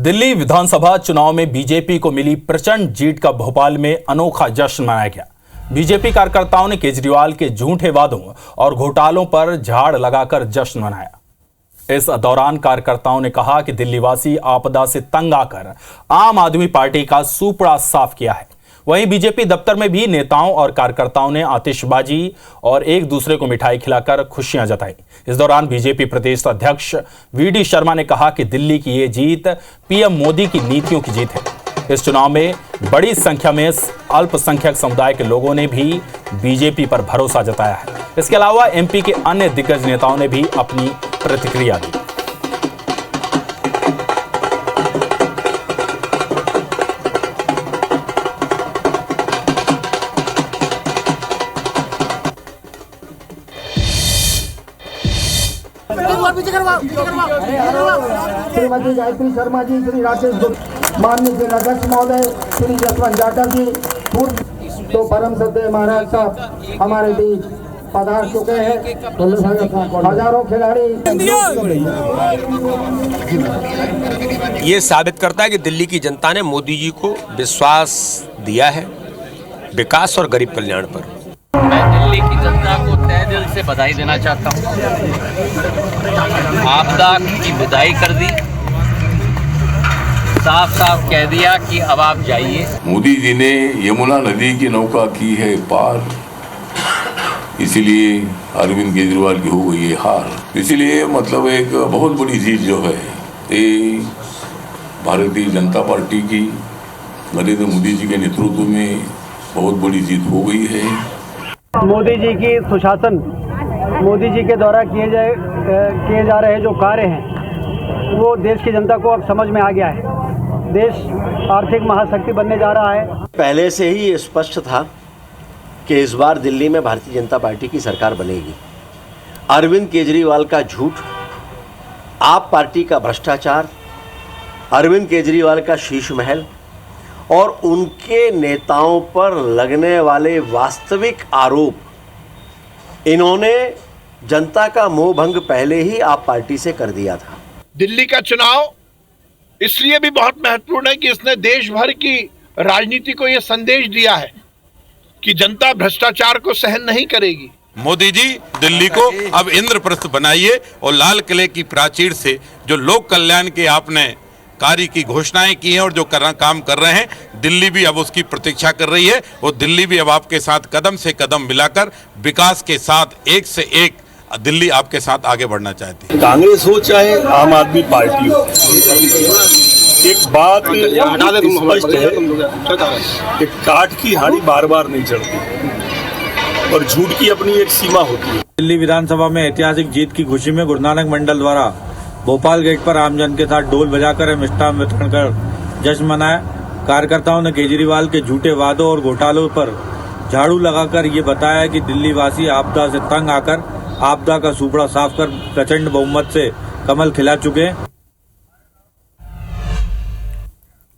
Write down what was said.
दिल्ली विधानसभा चुनाव में बीजेपी को मिली प्रचंड जीत का भोपाल में अनोखा जश्न मनाया गया। बीजेपी कार्यकर्ताओं ने केजरीवाल के झूठे वादों और घोटालों पर झाड़ लगाकर जश्न मनाया। इस दौरान कार्यकर्ताओं ने कहा कि दिल्लीवासी आपदा से तंग आकर आम आदमी पार्टी का सूपड़ा साफ किया है। वहीं बीजेपी दफ्तर में भी नेताओं और कार्यकर्ताओं ने आतिशबाजी और एक दूसरे को मिठाई खिलाकर खुशियां जताई। इस दौरान बीजेपी प्रदेश अध्यक्ष वी.डी. शर्मा ने कहा कि दिल्ली की ये जीत पीएम मोदी की नीतियों की जीत है। इस चुनाव में बड़ी संख्या में अल्पसंख्यक समुदाय के लोगों ने भी बीजेपी पर भरोसा जताया है। इसके अलावा एमपी के अन्य दिग्गज नेताओं ने भी अपनी प्रतिक्रिया दी। श्रीमती गायत्री शर्मा जी, श्री राकेश गुप्ता, माननीय जिलाध्यक्ष महोदय श्री जसवंत जाटव जी, पूर्व तो परम श्रद्धेय महाराज साहब हमारे बीच पधार चुके हैं। हजारों खिलाड़ी। ये साबित करता है कि दिल्ली की जनता ने मोदी जी को विश्वास दिया है विकास और गरीब कल्याण पर। मैं दिल्ली की जनता को तहे दिल से बधाई देना चाहता हूँ। आपदा की विदाई कर दी, साफ साफ कह दिया कि अब आप जाइए। मोदी जी ने यमुना नदी की नौका की है पार, इसीलिए अरविंद केजरीवाल की हो गई है हार। इसीलिए मतलब एक बहुत बड़ी जीत जो है ये भारतीय जनता पार्टी की नरेंद्र मोदी जी के नेतृत्व में बहुत बड़ी जीत हो गई है। मोदी जी की सुशासन, मोदी जी के द्वारा किए जा रहे जो कार्य हैं वो देश की जनता को अब समझ में आ गया है। देश आर्थिक महाशक्ति बनने जा रहा है। पहले से ही ये स्पष्ट था कि इस बार दिल्ली में भारतीय जनता पार्टी की सरकार बनेगी। अरविंद केजरीवाल का झूठ, आप पार्टी का भ्रष्टाचार, अरविंद केजरीवाल का शीश महल और उनके नेताओं पर लगने वाले वास्तविक आरोप, इन्होंने जनता का मोह भंग पहले ही आप पार्टी से कर दिया था। दिल्ली का चुनाव इसलिए भी बहुत महत्वपूर्ण है कि इसने देश भर की राजनीति को यह संदेश दिया है कि जनता भ्रष्टाचार को सहन नहीं करेगी। मोदी जी दिल्ली को अब इंद्रप्रस्थ बनाइए और लाल किले की प्राचीर से जो लोक कल्याण के आपने कार्य की घोषणाएं की हैं और जो काम कर रहे हैं, दिल्ली भी अब उसकी प्रतीक्षा कर रही है और दिल्ली भी अब आपके साथ कदम से कदम मिलाकर विकास के साथ एक से एक दिल्ली आपके साथ आगे बढ़ना चाहती है। कांग्रेस हो चाहे आम आदमी पार्टी हो, एक बात स्पष्ट है कि काठ की हांडी बार बार नहीं चढ़ती और झूठ की अपनी एक सीमा होती है। दिल्ली विधानसभा में ऐतिहासिक जीत की खुशी में गुरु नानक मंडल द्वारा भोपाल गेट पर आमजन के साथ ढोल बजाकर मिष्ठान वितरण कर जश्न मनाया। कार्यकर्ताओं ने केजरीवाल के झूठे वादों और घोटालों पर झाड़ू लगाकर ये बताया कि दिल्ली वासी आपदा से तंग आकर आपदा का सूपड़ा साफ कर प्रचंड बहुमत से कमल खिला चुके हैं।